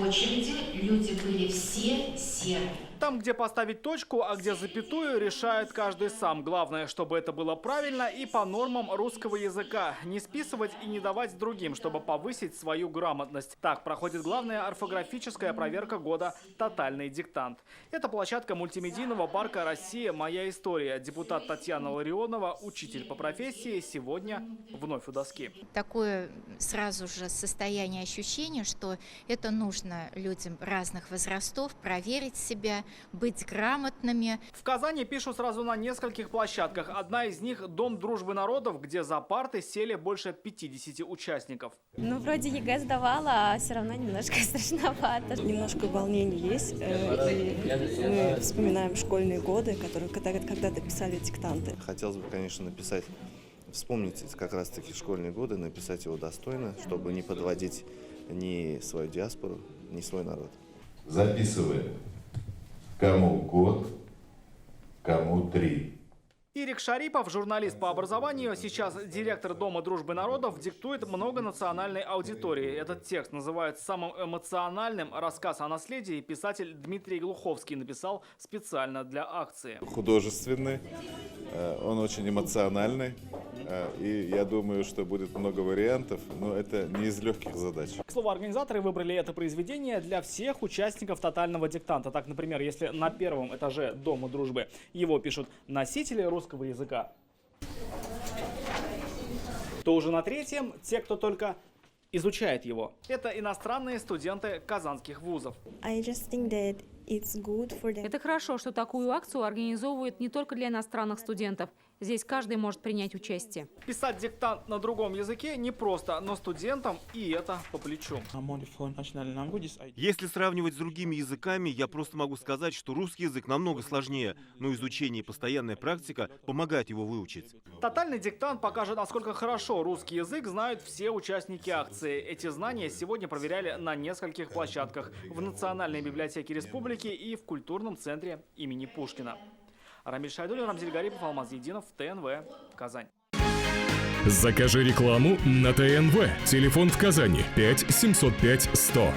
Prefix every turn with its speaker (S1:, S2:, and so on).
S1: очереди люди были все серые.
S2: Там, где поставить точку, а где запятую, решает каждый сам. Главное, чтобы это было правильно и по нормам русского языка. Не списывать и не давать другим, чтобы повысить свою грамотность. Так проходит главная орфографическая проверка года «Тотальный диктант». Это площадка мультимедийного парка «Россия. Моя история». Депутат Татьяна Ларионова, учитель по профессии, сегодня вновь у доски.
S3: Такое сразу же состояние ощущения, что это нужно людям разных возрастов, проверить себя, быть грамотными.
S2: В Казани пишут сразу на нескольких площадках. Одна из них – Дом дружбы народов, где за парты сели больше 50 участников.
S4: Ну, вроде ЕГЭ сдавала, а все равно немножко страшновато.
S5: Немножко волнений есть. И мы вспоминаем школьные годы, которые когда-то писали диктанты.
S6: Хотелось бы, конечно, вспомнить как раз-таки школьные годы, написать его достойно, чтобы не подводить ни свою диаспору, ни свой народ.
S7: Записываем. Кому год, кому 3.
S2: Ирик Шарипов, журналист по образованию, сейчас директор Дома дружбы народов, диктует многонациональной аудитории. Этот текст называют самым эмоциональным. Рассказ о наследии писатель Дмитрий Глуховский написал специально для акции.
S8: Художественный, он очень эмоциональный, и я думаю, что будет много вариантов, но это не из легких задач.
S2: К слову, организаторы выбрали это произведение для всех участников тотального диктанта. Так, например, если на первом этаже Дома дружбы его пишут носители русского языка, то уже на третьем те, кто только изучает его. Это иностранные студенты казанских вузов.
S9: Это хорошо, что такую акцию организовывают не только для иностранных студентов. Здесь каждый может принять участие.
S2: Писать диктант на другом языке непросто, но студентам и это по плечу.
S10: Если сравнивать с другими языками, я просто могу сказать, что русский язык намного сложнее, но изучение и постоянная практика помогают его выучить.
S2: Тотальный диктант покажет, насколько хорошо русский язык знают все участники акции. Эти знания сегодня проверяли на нескольких площадках: в Национальной библиотеке республики и в культурном центре имени Пушкина. Рамиль Шайдуллин, Рамзиль Гарипов, Алмаз Единов, ТНВ, Казань.
S11: Закажи рекламу на ТНВ. Телефон в Казани 5 705 100.